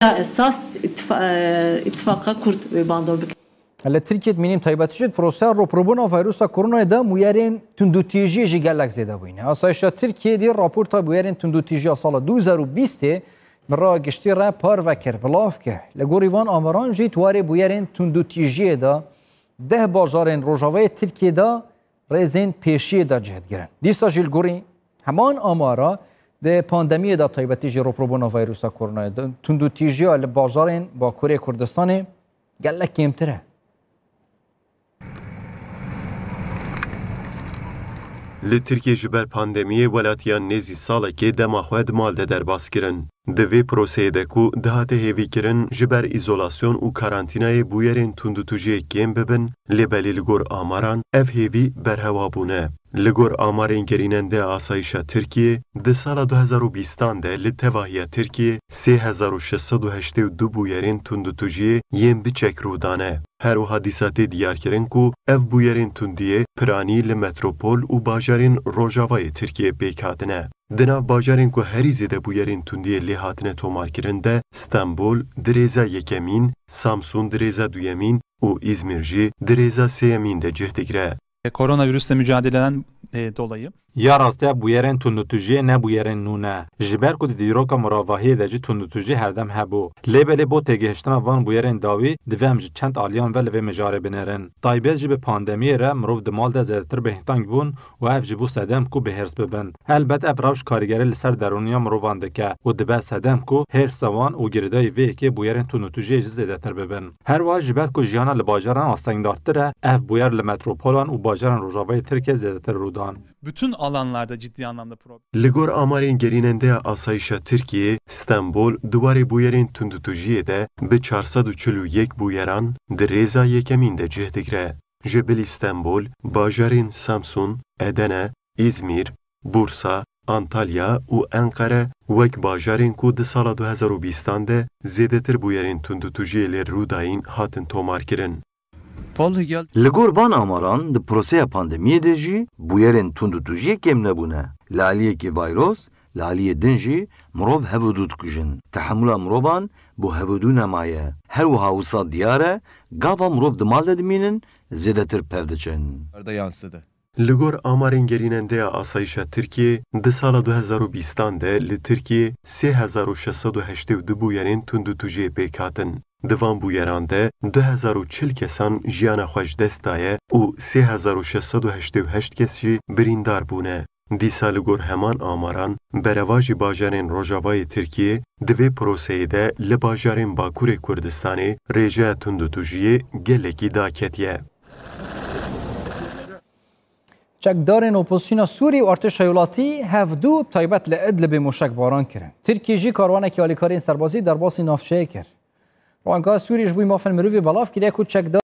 اساس اتفاق کرد و باندار بکن. هلا تركيا منيم تايباتيجت بروسا روبروبونا فيروسا كورونا دا مويرين تندوتيجي جي قالك زيدا بوينه اسايشا تركيا دي رابورتا بويرين تندوتيجي سال 2020 مرا گشتي را بار وكر بلافكه لغوريوان امران جي تواري بويرين تندوتيجي دا ده باجارين روجاوي تركيا دا ريزين بيشي دا جهد گرن ديسا جيل غوري همان امارا ده پاندمی دا تايباتيجي روبروبونا فيروسا كورونا دا تندوتيجي ل باجارين با كوريا كردستان قالك كيمتره li Tirkiye ji ber pandemiyê welatiyan nêzî salekê dema xwe di mal de derbas kirin. Di vê proseyê de ku dihate hêvîkirin ji ber îzolasyon û karantînayê bûyerên tundutujiyê kêm bibin, lêbelê li gor amaran ev hêvî berhewa bûne. Li gor amarên gerînendeya asayişa Tirkiye, di sala 2020 de li tevahiya Tirkiye 3682 bûyerên tundutujiyê yên biçek rûdane. Her wiha dîsatê diyar kirin ku ev bûyerên tundiyê piranî li metropol û bajarên Rojavayê Tirkiye pêk hatine. Di nav bajarên ku herî zêde bûyerên tundiyê lê hatine tomarkirin de Stenbol di rêza yekemîn, Samsun di rêza duyemîn û İzmir jî di rêza sêyemîn de cih digire. Koronavirüsle mücadeleden dolayı. Ya rastiya bûyerên tundutujiyê ne bûyerên nû ne. Ji ber ku di dîroka mirovahiyê de jî tundutujî herdem hebû. Lêbelê bo têgihiştina van bûyerên dawî divê em ji çend aliyan ve li vê mijarê binêrin. Taybet jî bi pandemiyê re mirov di mal de zêdetir bêhîtang bûn û ev jî bû sedem ku bihêrs bibin. Elbet ev rewş karîgerî li ser derûniya mirovan dike û dibe sedem ku hêrsa wan û girdayê vê yekê bûyerên tundutujiyê jî zêdetir bibin. Her wiha ji ber ku jiyana li bajaran astengdartir e, ev bûyer li metropolan û bajaran Rojavayê Tirkiye zêdetir rûdan. Bütün alanlarda ciddi anlamda problem. Li gor amarên gerînendeya asayişa Tirkiye, Stenbol duwarê bûyerên tundutujiyê de bi 441 bûyeran di rêza yekemîn de cih digire. Ji bilî Stenbol, bajarên Samsun, Edene, İzmir, Bursa, Antalya û Enkere wek bajarên ku di sala 2020 de zêdetir bûyerên tundutujiyê lê rûdayîn hatin tomarkirin. Li gor van amaran di proseya pandemiyê de jî bûyerên tundutujiyê kêm nebûne. Li aliyekî vayros, li aliyê din jî mirov hevûdû dikujin. Tehemûla mirovan bu hevûdû nemaye. Her wiha wisa diyar e, gava mirov di mal de dimînin, zêdetir pev diçin. Li gor amarên gerînendeya asayişa Tirkiye, di sala 2020 de li Tirkiye 3682 bûyerên tundutujiyê pêk hatin. Di van bûyeran de 2040 kesan jiyana xwe ji dest daye û 3688 kes jî birîndar bûne. Dîsa li gor heman amaran, bereva jî bajarên Rojavayê Tirkiye di vê proseyê de li bajarên Bakurê Kurdistanê rêjeya tundutujiyê gelekî daketiye. چکدارên opozisyona Sûrî û artêşa welatî hevdû taybet li Idlibê moşekbaran kirin. Tirkiye jî karwanekî alîkariyên serbazî derbasî navçeyê kir. Ranga Sûrî ji bo mafên mirovê belav kiriye ku çekdar